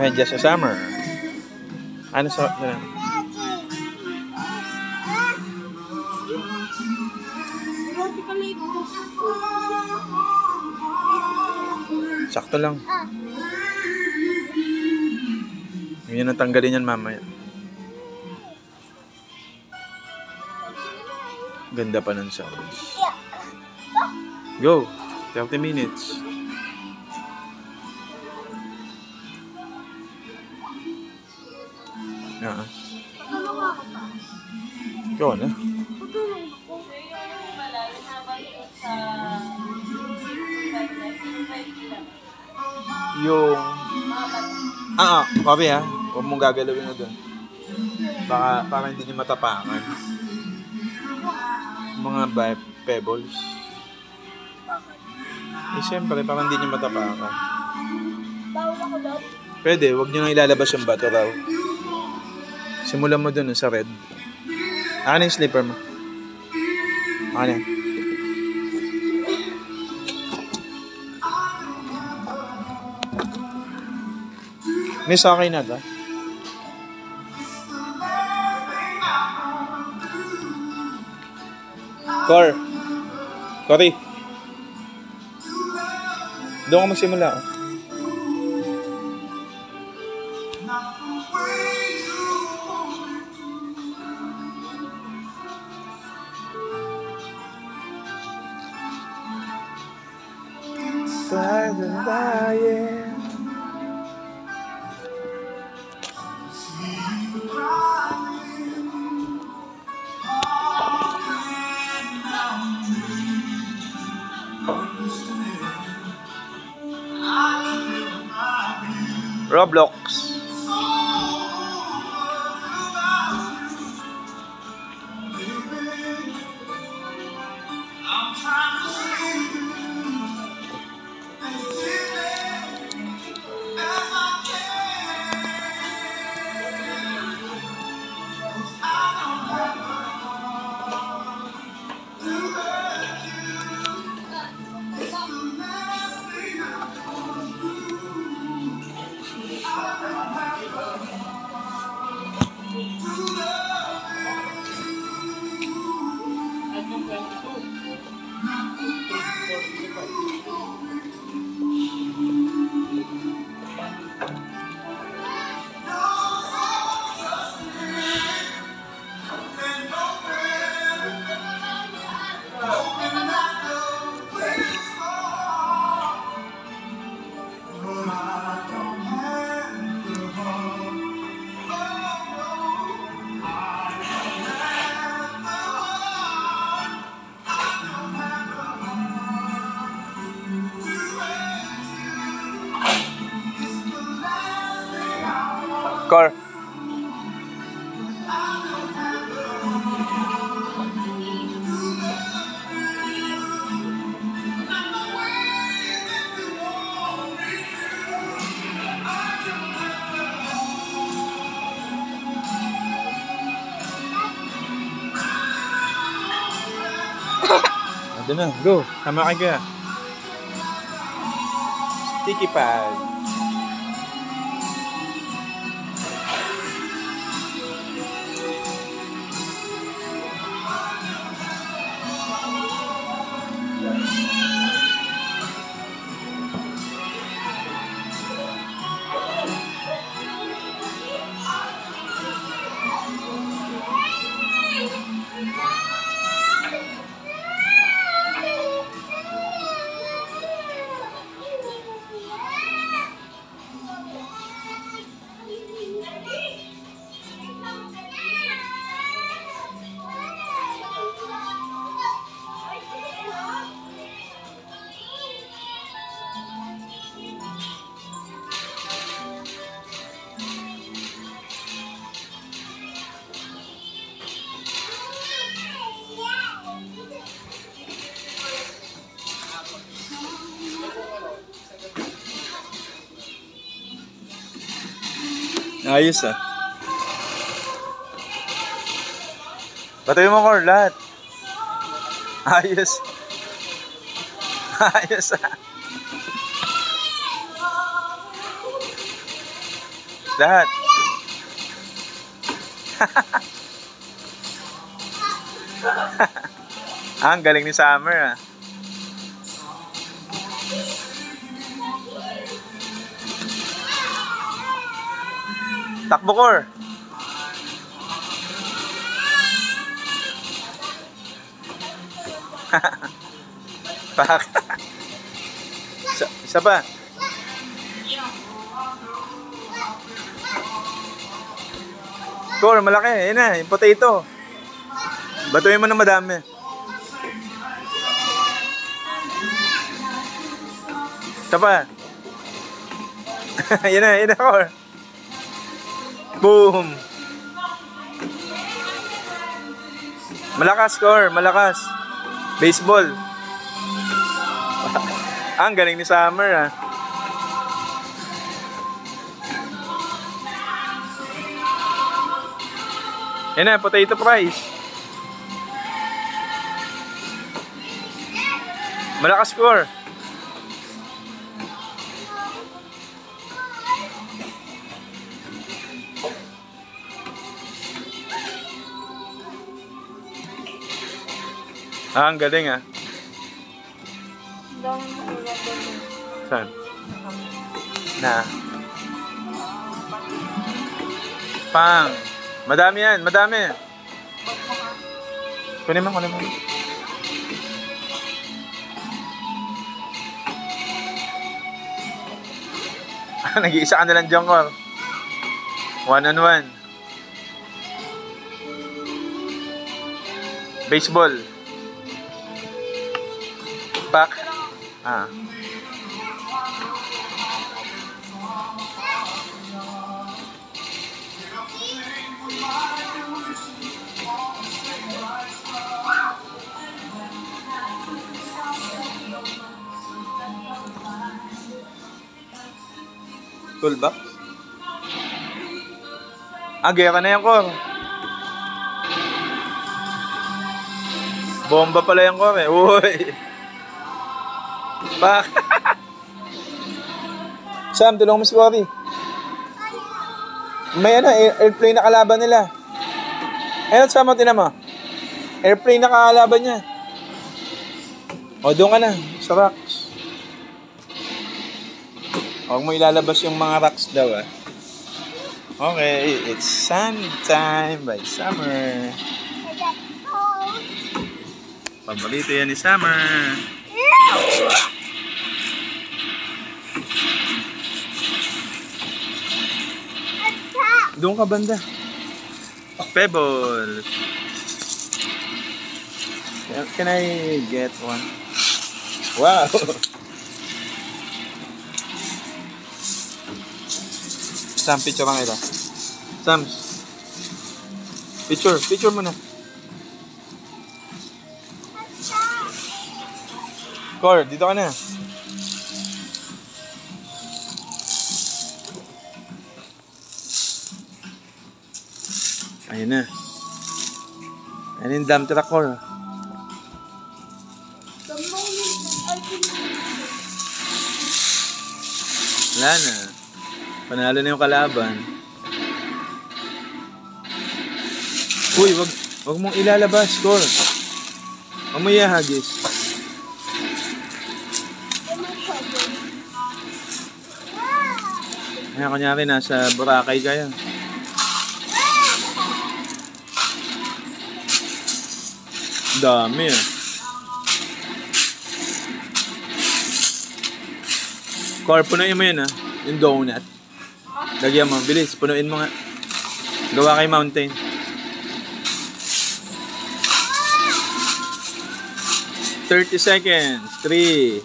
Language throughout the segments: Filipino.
Medyas sa summer. Ano sa... Sakto lang. Yun ang tanggalin yan mamaya. Ganda pa ng sounds. Go! 30 minutes. Ikaw na. Yung... copy ha. Huwag mong gagalawin na doon. Baka hindi niyo matapangan. Mga pebbles. Eh, siyempre, parang hindi niyo matapakan. Bawal ako daw? Pwede, huwag niyo nang ilalabas yung bato raw. Simulan mo dun sa red. Ano yung slipper mo? Ano yan? Miss, okay na ba? Cory. Doon ka magsimula. Roblox. Car. Ando na, go. Tama ka. Sticky pad. Ayos ah. Patayin mo ko lahat. Ayos. Ayos ah. Lahat. Ang galing ni Summer ah. Takbo, Cor. Pak. Isa pa. Cor, malaki. Ayan na, yung potato. Batuin mo na madami. Isa pa. Yan na, Cor. Boom. Malakas, Cor, malakas. Baseball. Ang galing ni Summer ah. Yan na, potato fries. Malakas, Cor. Ang galing ah. Saan? Na. Pang. Madami yan, madami. Kunin mo. Nag-iisa ka nalang dyan, Cor. 1-on-1. Baseball. Pak. Ah. Toolbox? Gaya ka na yan, Cor. Bomba pala yan, Cor eh. Uy. Pak. Sam, tulungan mo si Cory. May airplane na kalaban nila. Ayun, Sam, tinan mo. Airplane na kalaban niya. O, doon ka na. Sa rocks. Huwag mo ilalabas yung mga rocks daw ah. Okay, it's Sun Time by Summer. Paborito yan ni Summer. Doon ka banda. Pebbles. Can I get one? Wow. Sam, picture lang ito. Sam. Picture mo na. Cor, dito ka na. Ayun na. Ayun yung dump truck, Cor. Wala na. Panalo na yung kalaban. Uy, wag mong ilalabas, Cor. Wag mo ihagis. Kaya kunyari nasa Boracay kaya. Dami ah. Cor, punuin mo yun ah. Yung donut. Lagyan mo, bilis, punuin mo nga. Gawa kay mountain. "30 seconds. 3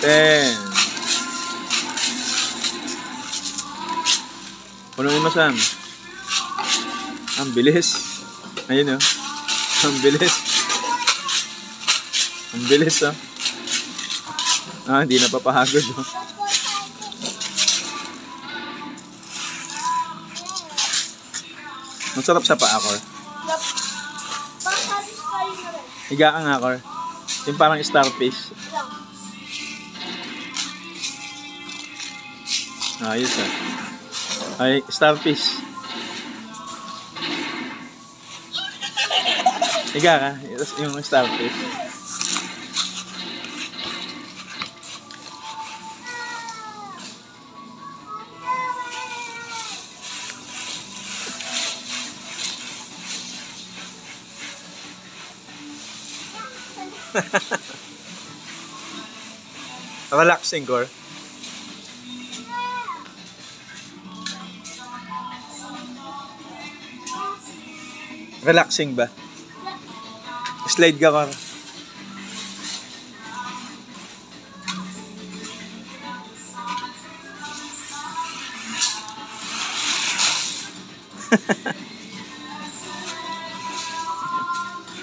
10. Punuin mo, Sam. Ang bilis. Ayun oh. Ang bilis. Ang bilis oh. Hindi na papahagod oh. Masarap sa paa, Cor. Higa ka nga, Cor. Yung parang starfish. Ayos ah. Ay, starfish. Higa ka, yung starfish. Relaxing, Cor. Relaxing ba? Slide ka, Cor.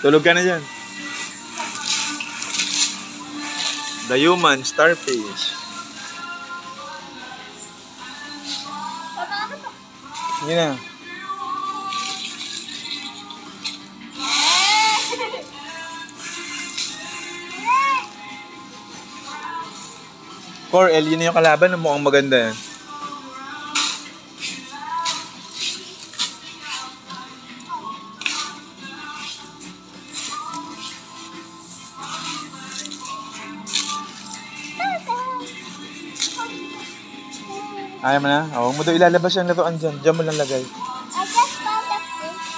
Tulog ka na dyan. The human starfish. Yun na. Cor, yun na yung kalaban na mukhang maganda yan. Ayaw mo na? Huwag mo daw ilalabas yung laruan dyan. Diyan mo lang lagay. I just found a fish.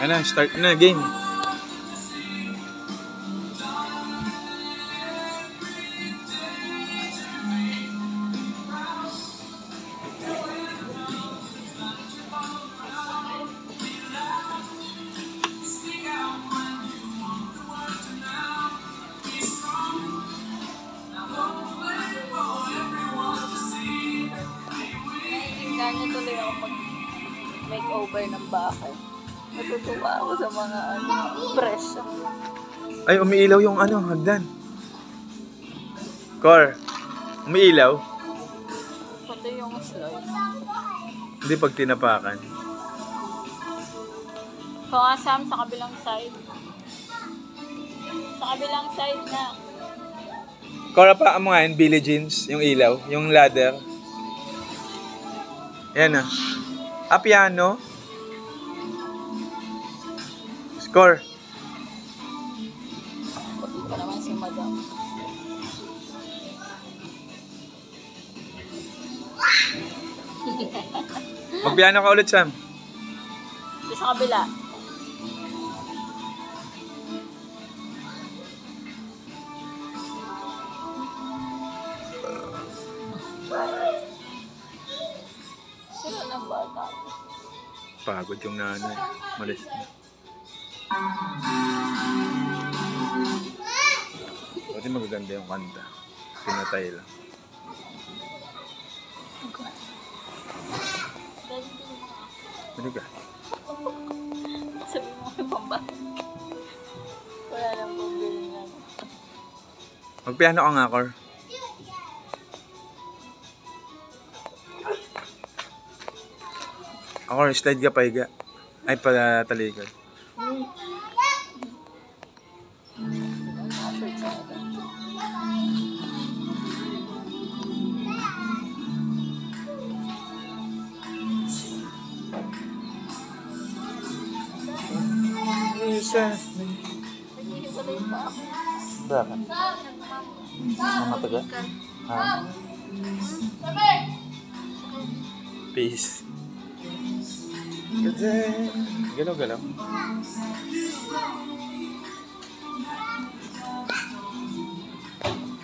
Ano, start na game. Naiinggan niyo tuloy ako mag-makeover ng bahay. Natutuwa ako sa mga presyo. Ay, umiilaw yung ano, hagdan. Cor, umiilaw? Pati yung slide. Hindi pag tinapakan. So, Sam, sa kabilang side. Sa kabilang side na. Cor, pa mo nga yun, Billie Jeans, yung ilaw, yung ladder. Yan na. Piano. Score. Pati pa naman si Madam. Magpiano ka ulit, Sam. Di sa kabila. Sila ng bata. Pagod yung nanay. Malis na. Pati magaganda yung kanta. Pinatay lang. Ano ka? Sabi mo kay pambalik. Wala lang pambili nga. Magpiano ka nga, Cor. Ako, slide ka pa higa. Ay, pala talikod. Naghihiwalay pa ako. Bakit? Mataga? Ha? Peace. Galaw-galaw.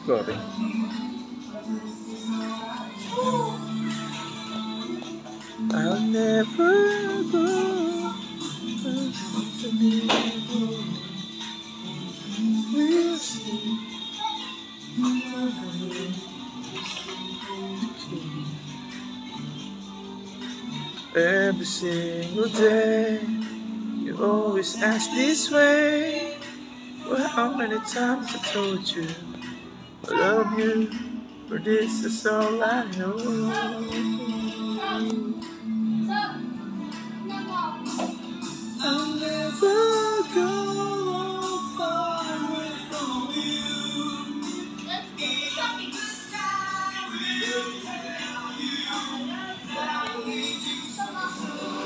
Sorry. I'll never go. We'll see. Every single day, you always ask this way. Well, how many times I told you I love you, but this is all I know.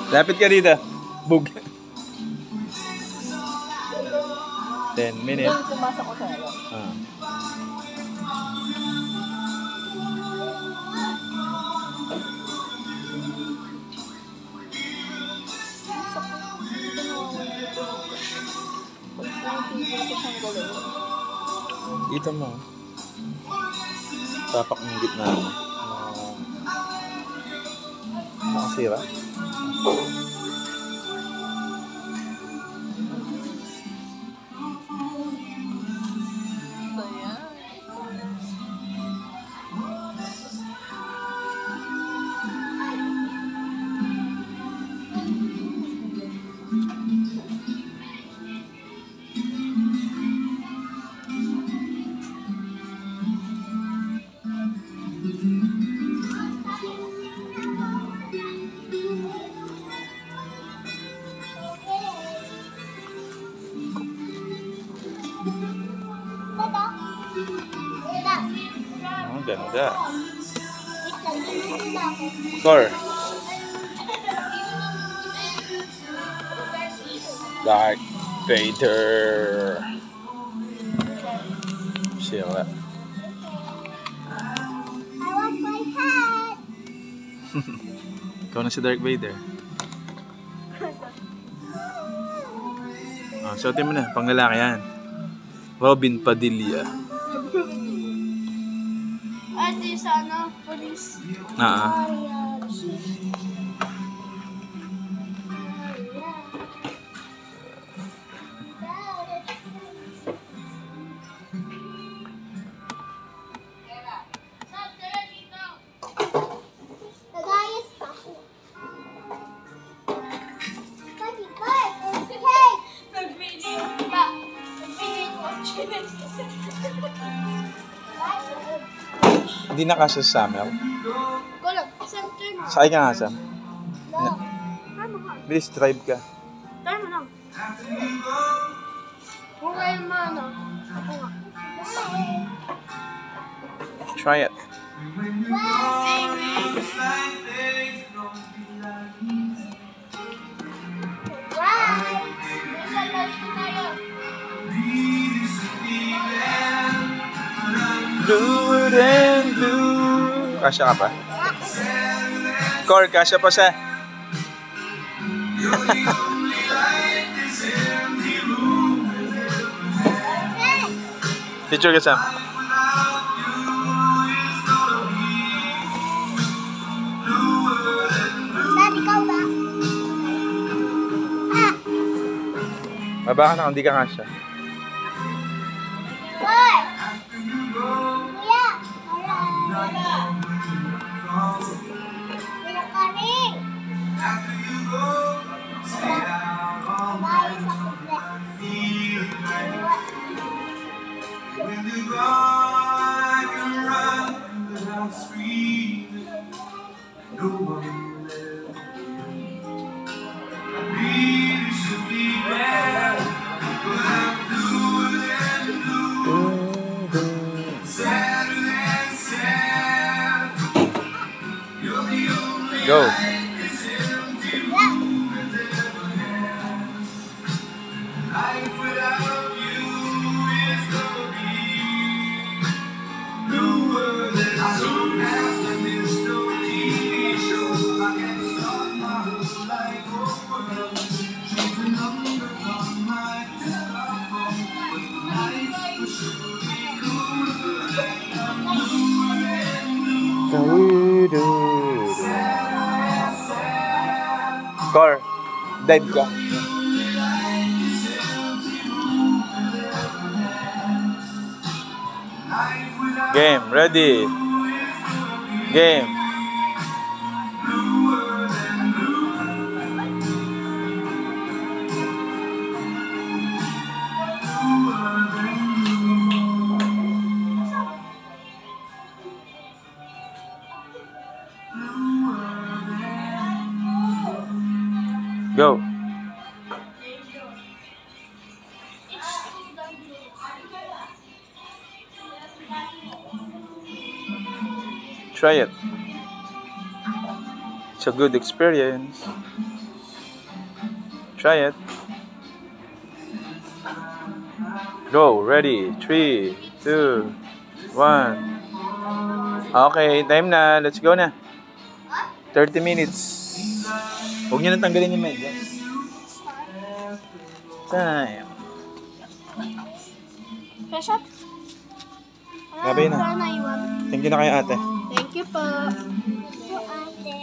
Lapit ka dito. Bug. 10 minutes. Doon pumasok ko sa'yo. Ah. Dito mo. Tapak ng gitna mo. Nakasira? So, yan. Ang ganda. Wait lang, hindi na ako. Core. Darth Vader. Sila. I want my hat. Ikaw na si Darth Vader. Suotin mo na. Panglalaki yan. Robin Padilla. Ate, sana, police. Ah. Nagayas pa ako. Pati, Bart, hey! Nag-video ka. Nag-video ko. Hindi na kasya sa Samuel. Kulang, center mo. Sakay ka nga, Sam. No. Ano ka? Bilis, drive ka. Try mo lang. Kung kayo ano. Ako nga. Try it. Right! May lunch ko tayo. Bluer than blue. Kasya ka pa? Core, kasya pa siya. Picture ka, Sam. Dad, ikaw ba? Ah! Baba ka na kung di ka kasya. Boy! Kuya! Wala! Pinakaring! Babae sa kuble. Go. Core, dive ka. Game, ready. Game. Go. Try it. It's a good experience. Try it. Go. Ready. 3, 2, 1. Okay, time na. Let's go na. 30 minutes. Huwag niyo na tanggalin yung medyas. Time. Fresh up. Gabi na. Wala na iwan. Thank you na kay ate. Thank you po. Ito, ate.